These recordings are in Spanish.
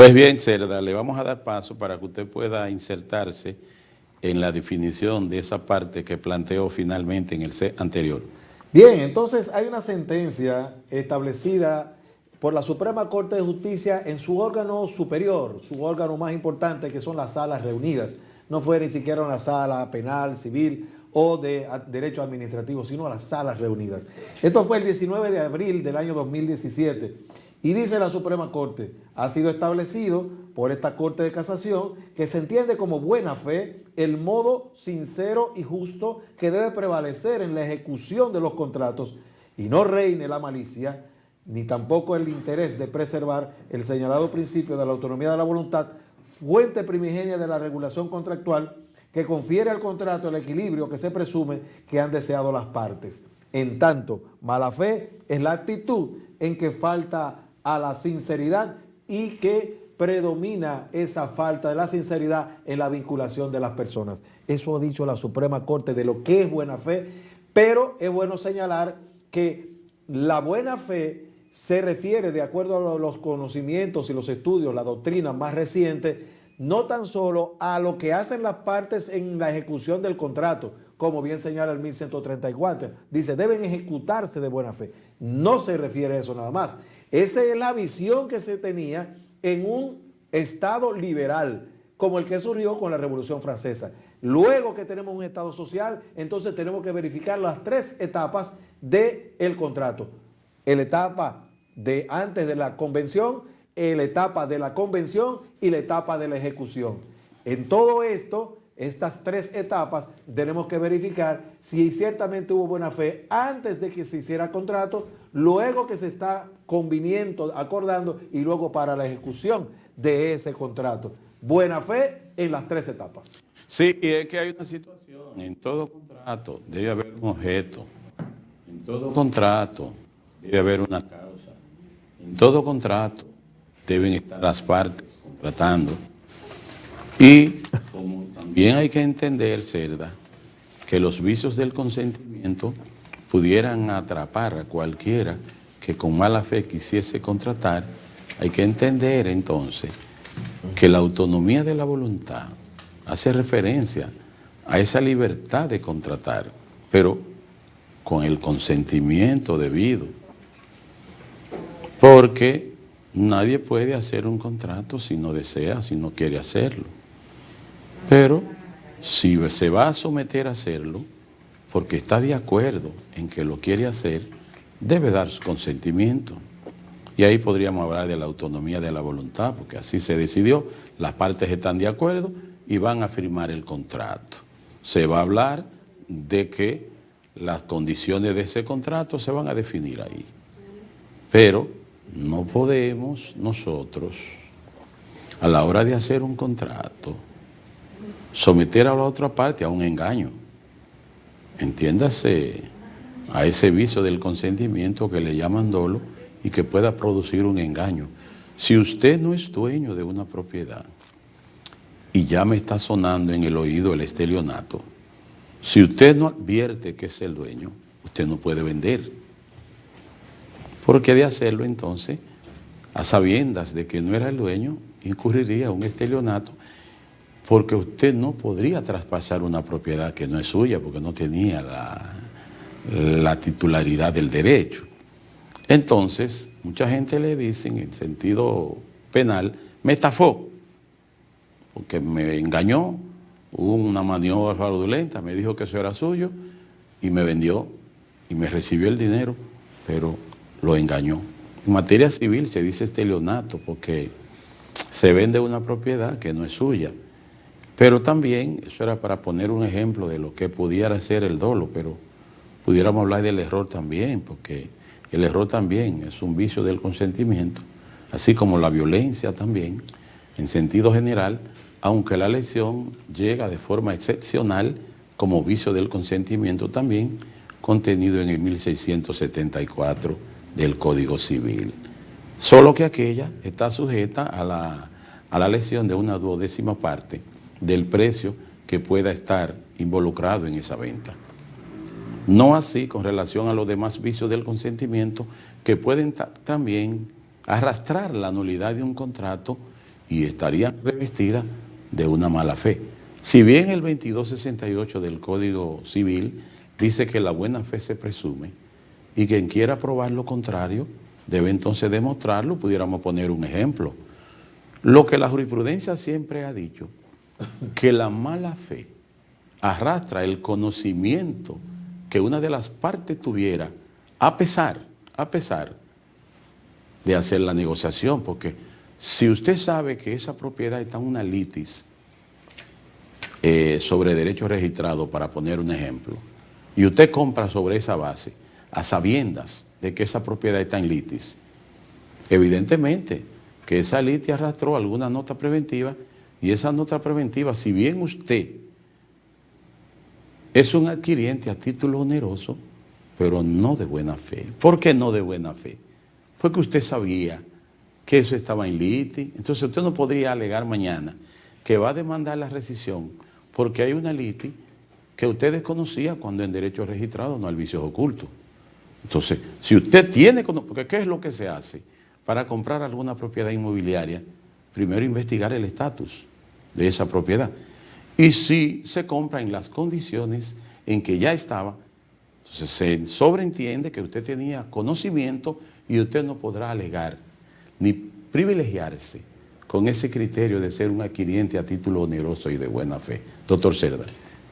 Pues bien, Cerda, le vamos a dar paso para que usted pueda insertarse en la definición de esa parte que planteó finalmente en el set anterior. Bien, entonces hay una sentencia establecida por la Suprema Corte de Justicia en su órgano superior, su órgano más importante, que son las salas reunidas. No fue ni siquiera una sala penal, civil o de derecho administrativo, sino las salas reunidas. Esto fue el 19 de abril del año 2017. Y dice la Suprema Corte, ha sido establecido por esta Corte de Casación que se entiende como buena fe el modo sincero y justo que debe prevalecer en la ejecución de los contratos y no reine la malicia, ni tampoco el interés de preservar el señalado principio de la autonomía de la voluntad, fuente primigenia de la regulación contractual que confiere al contrato el equilibrio que se presume que han deseado las partes. En tanto, mala fe es la actitud en que falta a la sinceridad y que predomina esa falta de la sinceridad en la vinculación de las personas. Eso ha dicho la Suprema Corte de lo que es buena fe, pero es bueno señalar que la buena fe se refiere, de acuerdo a los conocimientos y los estudios, la doctrina más reciente, no tan solo a lo que hacen las partes en la ejecución del contrato, como bien señala el 1134, dice, deben ejecutarse de buena fe. No se refiere a eso nada más. Esa es la visión que se tenía en un Estado liberal, como el que surgió con la Revolución Francesa. Luego que tenemos un Estado social, entonces tenemos que verificar las tres etapas del contrato. La etapa de antes de la convención, la etapa de la convención y la etapa de la ejecución. En todo esto, estas tres etapas, tenemos que verificar si ciertamente hubo buena fe antes de que se hiciera contrato, luego que se está conviniendo, acordando y luego para la ejecución de ese contrato. Buena fe en las tres etapas. Sí, y es que hay una situación, en todo contrato debe haber un objeto, en todo contrato debe haber una causa, en todo contrato deben estar las partes contratando. Y como también hay que entender, Cerda, que los vicios del consentimiento pudieran atrapar a cualquiera que con mala fe quisiese contratar, hay que entender entonces que la autonomía de la voluntad hace referencia a esa libertad de contratar, pero con el consentimiento debido. Porque nadie puede hacer un contrato si no desea, si no quiere hacerlo. Pero si se va a someter a hacerlo, porque está de acuerdo en que lo quiere hacer, debe dar su consentimiento. Y ahí podríamos hablar de la autonomía de la voluntad, porque así se decidió, las partes están de acuerdo y van a firmar el contrato. Se va a hablar de que las condiciones de ese contrato se van a definir ahí. Pero no podemos nosotros, a la hora de hacer un contrato, someter a la otra parte a un engaño. Entiéndase a ese vicio del consentimiento que le llaman dolo y que pueda producir un engaño. Si usted no es dueño de una propiedad y ya me está sonando en el oído el estelionato, si usted no advierte que es el dueño, usted no puede vender. Porque de hacerlo entonces, a sabiendas de que no era el dueño, incurriría un estelionato, porque usted no podría traspasar una propiedad que no es suya, porque no tenía la titularidad del derecho. Entonces, mucha gente le dice en sentido penal, me estafó, porque me engañó, hubo una maniobra fraudulenta, me dijo que eso era suyo y me vendió y me recibió el dinero, pero lo engañó. En materia civil se dice estelionato porque se vende una propiedad que no es suya. Pero también, eso era para poner un ejemplo de lo que pudiera ser el dolo, pero pudiéramos hablar del error también, porque el error también es un vicio del consentimiento, así como la violencia también, en sentido general, aunque la lesión llega de forma excepcional como vicio del consentimiento también, contenido en el 1674 del Código Civil. Solo que aquella está sujeta a la lesión de una 1/12 parte del precio que pueda estar involucrado en esa venta. No así con relación a los demás vicios del consentimiento que pueden también arrastrar la nulidad de un contrato y estarían revestidas de una mala fe. Si bien el 2268 del Código Civil dice que la buena fe se presume y quien quiera probar lo contrario debe entonces demostrarlo, pudiéramos poner un ejemplo. Lo que la jurisprudencia siempre ha dicho, que la mala fe arrastra el conocimiento que una de las partes tuviera a pesar de hacer la negociación, porque si usted sabe que esa propiedad está en una litis sobre derecho registrado, para poner un ejemplo, y usted compra sobre esa base, a sabiendas de que esa propiedad está en litis, evidentemente que esa litis arrastró alguna nota preventiva, y esa nota preventiva, si bien usted es un adquiriente a título oneroso, pero no de buena fe. ¿Por qué no de buena fe? Porque usted sabía que eso estaba en litis. Entonces usted no podría alegar mañana que va a demandar la rescisión porque hay una litis que usted desconocía cuando en derecho registrado no hay vicios ocultos. Entonces, si usted tiene, porque ¿qué es lo que se hace? Para comprar alguna propiedad inmobiliaria, primero investigar el estatus de esa propiedad. Y si se compra en las condiciones en que ya estaba, entonces se sobreentiende que usted tenía conocimiento y usted no podrá alegar ni privilegiarse con ese criterio de ser un adquiriente a título oneroso y de buena fe. Doctor Cerda.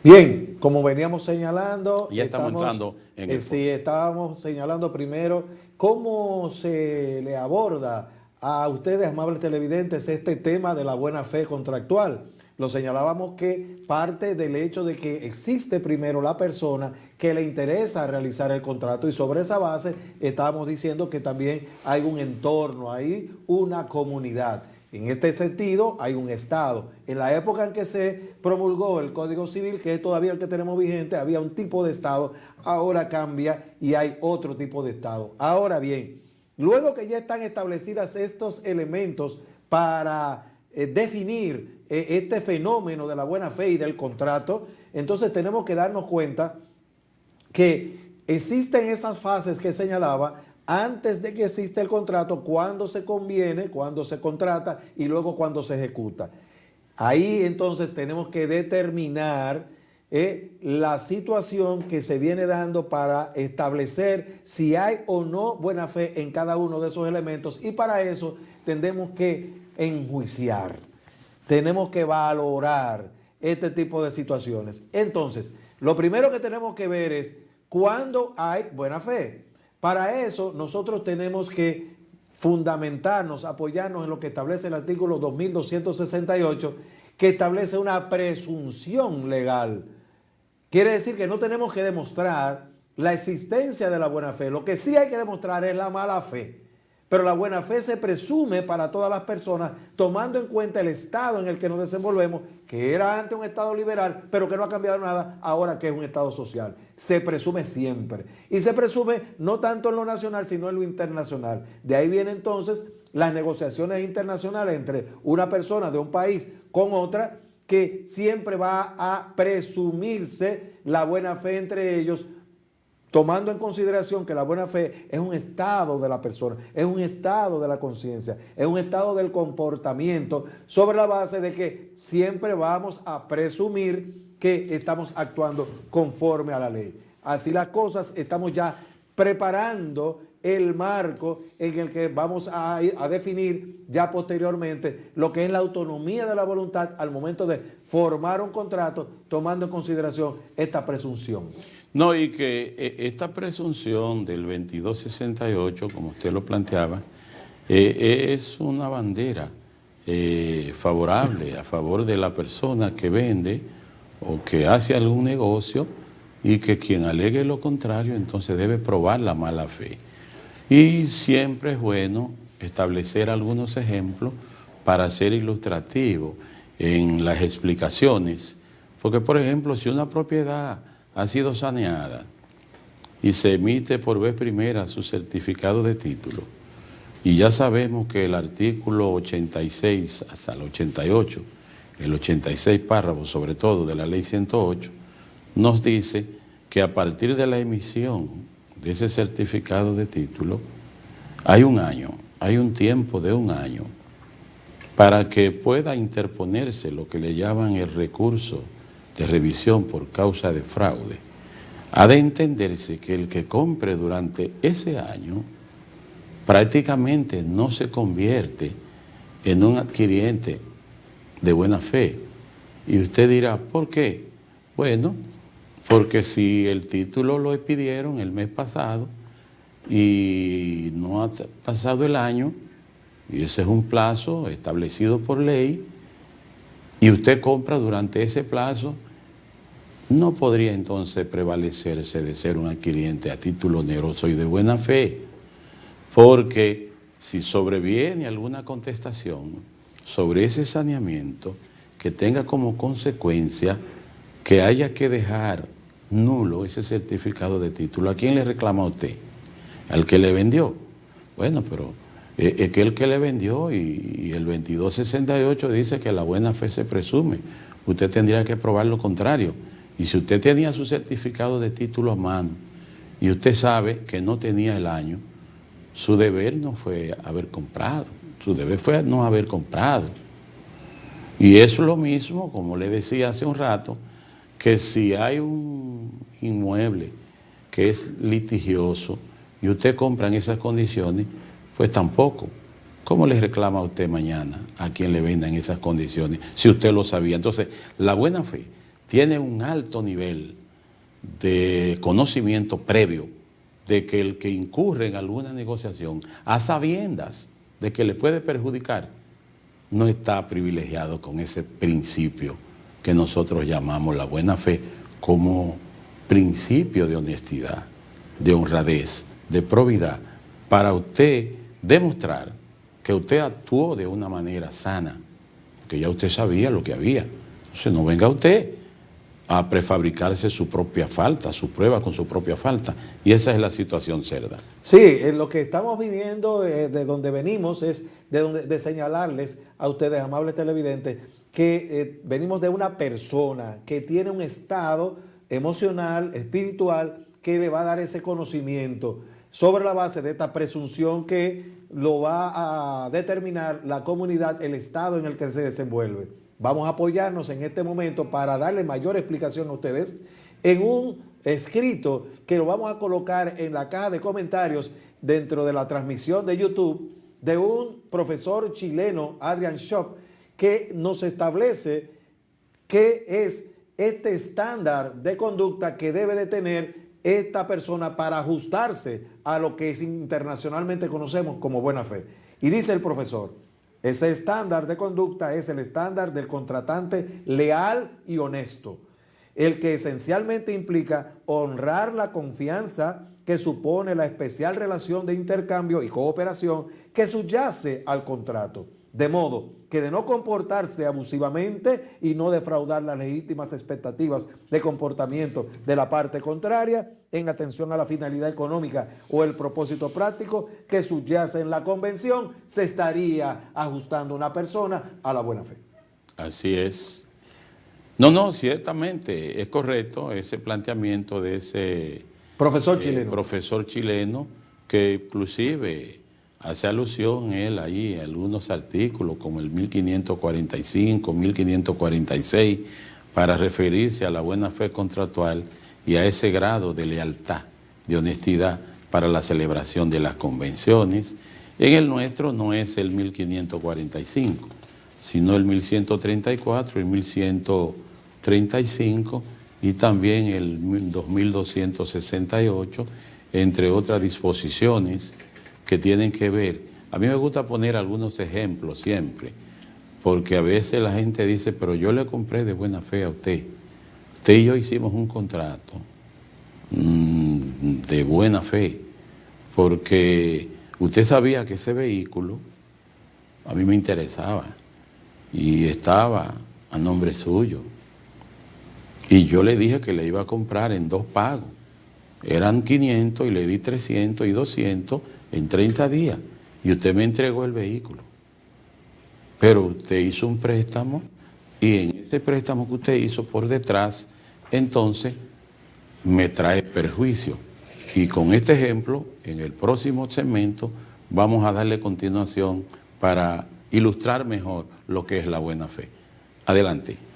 Bien, como veníamos señalando... Ya estamos entrando en el... Sí, estábamos señalando primero cómo se le aborda a ustedes, amables televidentes, este tema de la buena fe contractual. Lo señalábamos que parte del hecho de que existe primero la persona que le interesa realizar el contrato, y sobre esa base estábamos diciendo que también hay un entorno, hay una comunidad. En este sentido hay un Estado. En la época en que se promulgó el Código Civil, que es todavía el que tenemos vigente, había un tipo de Estado, ahora cambia y hay otro tipo de Estado. Ahora bien, luego que ya están establecidas estos elementos para definir este fenómeno de la buena fe y del contrato, entonces tenemos que darnos cuenta que existen esas fases que señalaba antes de que exista el contrato, cuando se conviene, cuando se contrata y luego cuando se ejecuta. Ahí entonces tenemos que determinar la situación que se viene dando para establecer si hay o no buena fe en cada uno de esos elementos, y para eso tenemos que enjuiciar, tenemos que valorar este tipo de situaciones. Entonces, lo primero que tenemos que ver es cuándo hay buena fe. Para eso nosotros tenemos que fundamentarnos, apoyarnos en lo que establece el artículo 2268, que establece una presunción legal. Quiere decir que no tenemos que demostrar la existencia de la buena fe. Lo que sí hay que demostrar es la mala fe. Pero la buena fe se presume para todas las personas, tomando en cuenta el estado en el que nos desenvolvemos, que era antes un estado liberal, pero que no ha cambiado nada ahora que es un estado social. Se presume siempre. Y se presume no tanto en lo nacional, sino en lo internacional. De ahí vienen entonces las negociaciones internacionales entre una persona de un país con otra, que siempre va a presumirse la buena fe entre ellos, tomando en consideración que la buena fe es un estado de la persona, es un estado de la conciencia, es un estado del comportamiento, sobre la base de que siempre vamos a presumir que estamos actuando conforme a la ley. Así las cosas, estamos ya preparando el marco en el que vamos a definir ya posteriormente lo que es la autonomía de la voluntad al momento de formar un contrato, tomando en consideración esta presunción. No, y que esta presunción del 2268, como usted lo planteaba, es una bandera favorable a favor de la persona que vende o que hace algún negocio, y que quien alegue lo contrario entonces debe probar la mala fe. Y siempre es bueno establecer algunos ejemplos para ser ilustrativo en las explicaciones, porque por ejemplo, si una propiedad ha sido saneada y se emite por vez primera su certificado de título, y ya sabemos que el artículo 86 hasta el 88, el 86 párrafos sobre todo de la ley 108, nos dice que a partir de la emisión de ese certificado de título hay un año, hay un tiempo de un año para que pueda interponerse lo que le llaman el recurso de revisión por causa de fraude, ha de entenderse que el que compre durante ese año prácticamente no se convierte en un adquiriente de buena fe. Y usted dirá, ¿por qué? Bueno, porque si el título lo pidieron el mes pasado y no ha pasado el año, y ese es un plazo establecido por ley, y usted compra durante ese plazo, no podría entonces prevalecerse de ser un adquiriente a título oneroso y de buena fe, porque si sobreviene alguna contestación sobre ese saneamiento que tenga como consecuencia que haya que dejar nulo ese certificado de título, ¿a quién le reclama a usted? ¿Al que le vendió? Bueno, pero es que el que le vendió y el 2268 dice que la buena fe se presume. Usted tendría que probar lo contrario. Y si usted tenía su certificado de título a mano y usted sabe que no tenía el año, su deber no fue haber comprado, su deber fue no haber comprado. Y es lo mismo, como le decía hace un rato, que si hay un inmueble que es litigioso y usted compra en esas condiciones, pues tampoco. ¿Cómo le reclama a usted mañana a quien le venda en esas condiciones si usted lo sabía? Entonces, la buena fe tiene un alto nivel de conocimiento previo de que el que incurre en alguna negociación a sabiendas de que le puede perjudicar, no está privilegiado con ese principio que nosotros llamamos la buena fe como principio de honestidad, de honradez, de probidad, para usted demostrar que usted actuó de una manera sana, que ya usted sabía lo que había. Entonces no venga usted a prefabricarse su propia falta, su prueba con su propia falta. Y esa es la situación, Cerda. Sí, lo que estamos viviendo de donde venimos es de señalarles a ustedes, amables televidentes, que venimos de una persona que tiene un estado emocional, espiritual, que le va a dar ese conocimiento sobre la base de esta presunción que lo va a determinar la comunidad, el estado en el que se desenvuelve. Vamos a apoyarnos en este momento para darle mayor explicación a ustedes en un escrito que lo vamos a colocar en la caja de comentarios dentro de la transmisión de YouTube de un profesor chileno, Adrian Schock, que nos establece qué es este estándar de conducta que debe de tener esta persona para ajustarse a lo que internacionalmente conocemos como buena fe. Y dice el profesor, ese estándar de conducta es el estándar del contratante leal y honesto, el que esencialmente implica honrar la confianza que supone la especial relación de intercambio y cooperación que subyace al contrato, de modo que de no comportarse abusivamente y no defraudar las legítimas expectativas de comportamiento de la parte contraria en atención a la finalidad económica o el propósito práctico que subyace en la convención, se estaría ajustando una persona a la buena fe. Así es. No, ciertamente es correcto ese planteamiento de ese profesor chileno que inclusive hace alusión él ahí a algunos artículos como el 1545, 1546, para referirse a la buena fe contractual y a ese grado de lealtad, de honestidad para la celebración de las convenciones. En el nuestro no es el 1545, sino el 1134, el 1135 y también el 2268, entre otras disposiciones que tienen que ver. A mí me gusta poner algunos ejemplos siempre, porque a veces la gente dice, pero yo le compré de buena fe a usted. Usted y yo hicimos un contrato de buena fe, porque usted sabía que ese vehículo a mí me interesaba y estaba a nombre suyo. Y yo le dije que le iba a comprar en 2 pagos. Eran 500 y le di 300 y 200 en 30 días. Y usted me entregó el vehículo. Pero usted hizo un préstamo y en ese préstamo que usted hizo por detrás, entonces me trae perjuicio. Y con este ejemplo, en el próximo segmento, vamos a darle continuación para ilustrar mejor lo que es la buena fe. Adelante.